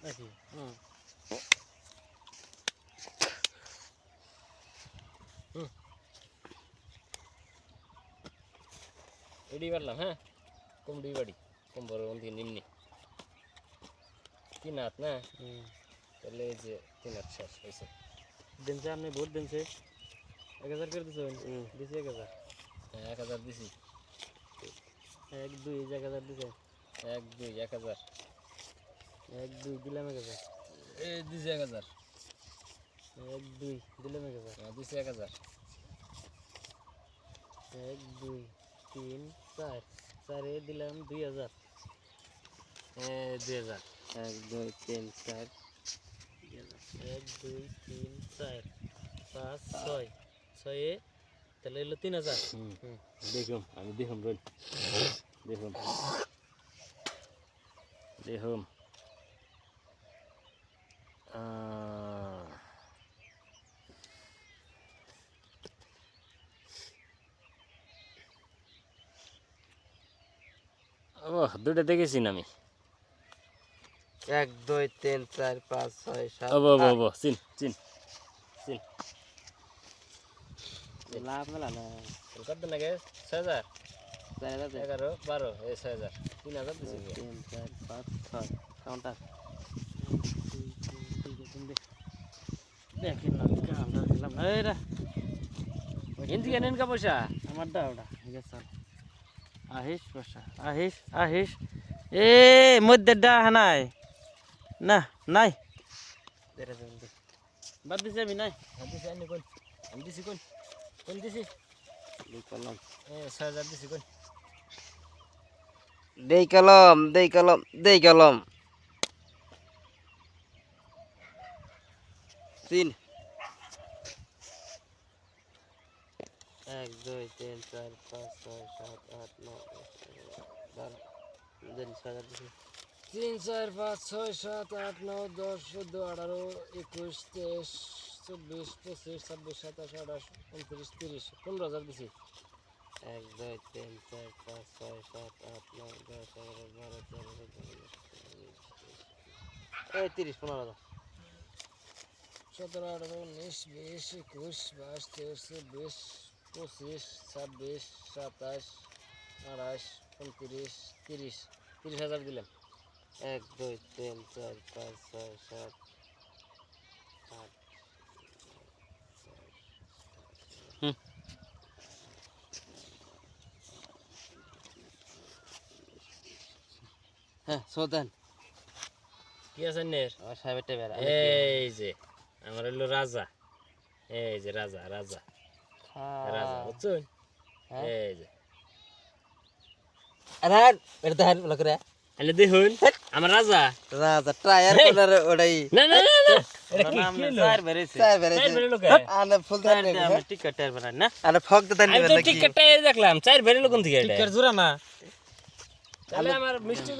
নাকি এডি পারলাম হ্যাঁ কুমড়ি বাড়ি কুম্বর অন্তি নিম্নি 3 হাত না তাহলে এই যে 3 হাত শেষ হয়েছে দিনছে আপনি ভোট দিনছে 1000 করে দিছেন দিছি 1000 1000 দিছি 1 2 1000 দিছে 1 2 1000 1 2 দিলাম 1000 এই দিছি 1000 1 2 দিলাম 1000 দিছি 1000 1 2 3 4 4 দিলাম 2000 2000 1 2 3 4 1 2 3 4 5 6 6 তাহলে হলো 3000 দেখুন আমি দেখুন দেখুন দেখুন ও দুটো দেখেছি না আমি 1 2 3 4 5 6 7 ও চিন চিন চিন লাভ মেলা না কত না গে 6000 4000 11 12 এই 6000 3000 দিছি 3 4 5 6 কাউন্টার দেখেন না কাউন্টার দিলাম না এরা হিন্দি কেনেন কা পয়সা আমার দাওটা ঠিক আছে আহিস পয়সা আহিস এ মধ্যে ডা নাই না নাই বাদ দিছি আমি নাই দিছি আনি কোন আমি দিছি কোন দিছি কলম 6000 দিছি কোন দেই কলম 3 1 2 3 4 5 6 7 8 9 10 দেন 6000 দিছি 3 4 5 6 7 8 9 10 11 12 13 14 25 26 27 28 29 30 15000 দিছি 1 2 3 4 5 6 7 8 9 10 11 12 13 30 15000 17 18 19 20 21 22 23 24 25 26 27 28 29 30 30000 দিলাম 1 2 3 4 5 6 7 8 হ্যাঁ সোদান কি আছে নের আর সাহেবটা বেরা এই যে আমার হলো রাজা এই যে রাজা রাজা বুঝছেন এই যে আরে এটা দেন বলা করে আলে দেখুন আমার রাজা রাজা টায়ার কোনার ওড়াই না না না না এটা কি স্যার বেরেছে লোক আনে ফুল দেন আমি টিকেট টায়ার বানাই না আরে ফক দেন আমি তো টিকেটটা দেখলাম চার ভেরি লোক থেকে এটা টিকেট জোড়া না তাহলে আমার মিষ্টি